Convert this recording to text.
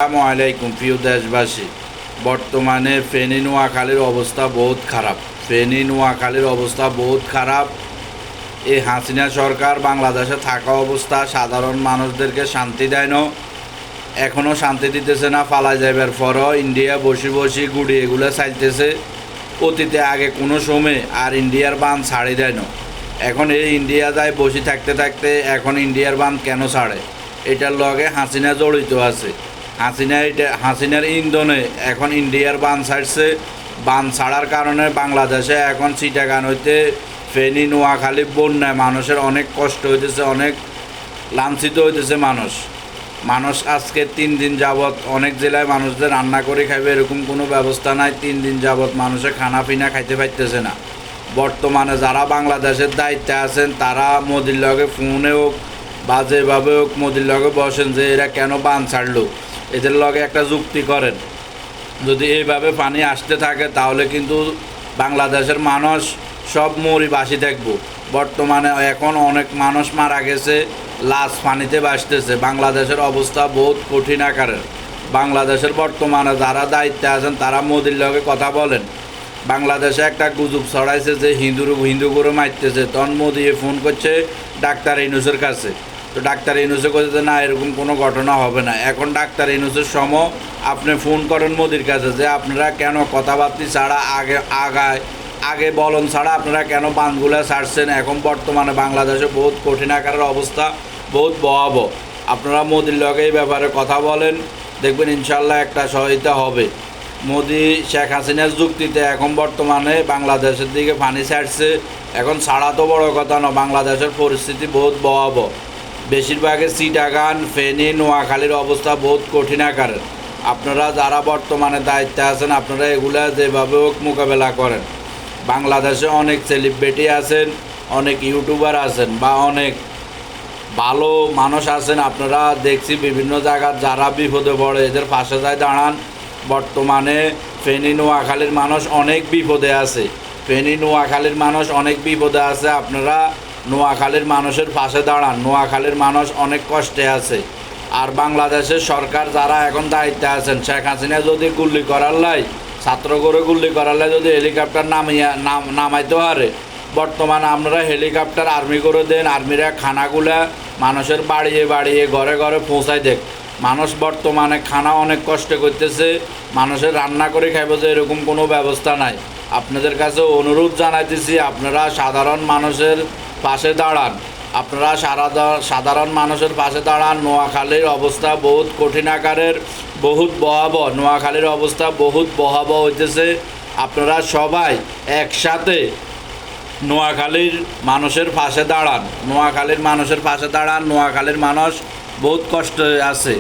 আসসালামু আলাইকুম প্রিয় দেশবাসী। বর্তমানে ফেনী নোয়াখালীর অবস্থা বহুত খারাপ। এই হাসিনা সরকার বাংলাদেশে থাকা অবস্থা সাধারণ মানুষদেরকে শান্তি দেয় না, এখনও শান্তি দিতেছে না। পালা যাইবার পরও ইন্ডিয়া বসি বসি গুড়ি এগুলো চাইতেছে। অতীতে আগে কোনো সময় আর ইন্ডিয়ার বাঁধ ছাড়ি দেয় না। এখন এই ইন্ডিয়া যায় বসে থাকতে থাকতে এখন ইন্ডিয়ার বাঁধ কেন ছাড়ে? এটার লগে হাসিনা জড়িত আছে। হাসিনার ইন্ধনে এখন ইন্ডিয়ার বাঁধ ছাড়ছে। বাঁধ ছাড়ার কারণে বাংলাদেশে এখন চিটাগাং হইতে ফেনী নোয়াখালী বন্যায় মানুষের অনেক কষ্ট হইতেছে, অনেক লাঞ্ছিত হইতেছে মানুষ আজকে 3 দিন যাবৎ অনেক জেলায় মানুষদের রান্না করে খাইবে এরকম কোনো ব্যবস্থা নাই। 3 দিন যাবৎ মানুষের খানা পিনা খাইতে পারতেছে না। বর্তমানে যারা বাংলাদেশের দায়িত্বে আছেন তারা মোদির লগে ফোনে হোক বা যেভাবে হোক মোদির লগে বসেন যে এরা কেন বাঁধ ছাড়লো, এদের লগে একটা যুক্তি করেন। যদি এইভাবে পানি আসতে থাকে তাহলে কিন্তু বাংলাদেশের মানুষ সব মরি বাসি থাকবো। বর্তমানে এখন অনেক মানুষ মারা গেছে, লাশ পানিতে ভাসতেছে। বাংলাদেশের অবস্থা বহুত কঠিন আকারের। বাংলাদেশের বর্তমানে যারা দায়িত্বে আছেন তারা মোদির লগে কথা বলেন। বাংলাদেশে একটা গুজব ছড়াইছে যে হিন্দু করে মারতেছে, তখন মোদি ফোন করছে ডাক্তার ইউনূসের কাছে। তো ডাক্তার ইউনূসে বলছে না, এরকম কোনো ঘটনা হবে না। এখন ডাক্তার ইউনূসের আপনি ফোন করেন মোদির কাছে যে আপনারা কেন কথাবার্তা ছাড়া আগে বলন ছাড়া আপনারা কেন বাঁধগুলো ছাড়ছেন। এখন বর্তমানে বাংলাদেশে বহুত কঠিন আকারের অবস্থা, বহুত ভয়াবহ। আপনারা মোদির লগে এই ব্যাপারে কথা বলেন, দেখবেন ইনশাল্লাহ একটা সহায়তা হবে। মোদি শেখ হাসিনার যুক্তিতে এখন বর্তমানে বাংলাদেশের দিকে পানি ছাড়ছে। এখন ছাড়া তো বড় কথা না, বাংলাদেশের পরিস্থিতি বহুত ভয়াবহ। বেশিরভাগই চিটাগাং ফেনী নোয়াখালীর অবস্থা বহুত কঠিন আকারের। আপনারা যারা বর্তমানে দায়িত্বে আছেন আপনারা এগুলা যেভাবে হোক মোকাবেলা করেন। বাংলাদেশে অনেক সেলিব্রিটি আছেন, অনেক ইউটিউবার আছেন বা অনেক ভালো মানুষ আছেন। আপনারা দেখছি বিভিন্ন জায়গার যারা বিপদে পড়ে এদের পাশে যায় দাঁড়ান। বর্তমানে ফেনী নোয়াখালীর মানুষ অনেক বিপদে আছে। আপনারা নোয়াখালীর মানুষের পাশে দাঁড়ান। নোয়াখালীর মানুষ অনেক কষ্টে আছে। আর বাংলাদেশের সরকার যারা এখন দায়িত্বে আছেন, শেখ হাসিনা যদি গুল্লি করার লাই ছাত্র করে গুল্লি করার লাই যদি হেলিকপ্টার নামাইতে পারে, বর্তমানে আপনারা হেলিকপ্টার আর্মি করে দেন। আর্মিরা খানাগুলা মানুষের বাড়িয়ে বাড়িয়ে ঘরে ঘরে পৌঁছায় দেখ। মানুষ বর্তমানে খানা অনেক কষ্ট করতেছে, মানুষের রান্না করে খাইব যে এরকম কোনো ব্যবস্থা নাই। আপনাদের কাছে অনুরোধ জানাইতেছি আপনারা সাধারণ মানুষের পাশে দাঁড়ান। নোয়াখালীর অবস্থা বহুত কঠিন আকারের, বহুত ভয়াবহ। নোয়াখালীর অবস্থা বহুত ভয়াবহ হইতেছে। আপনারা সবাই একসাথে নোয়াখালীর মানুষের পাশে দাঁড়ান। নোয়াখালীর মানুষ বহুত কষ্ট আছে।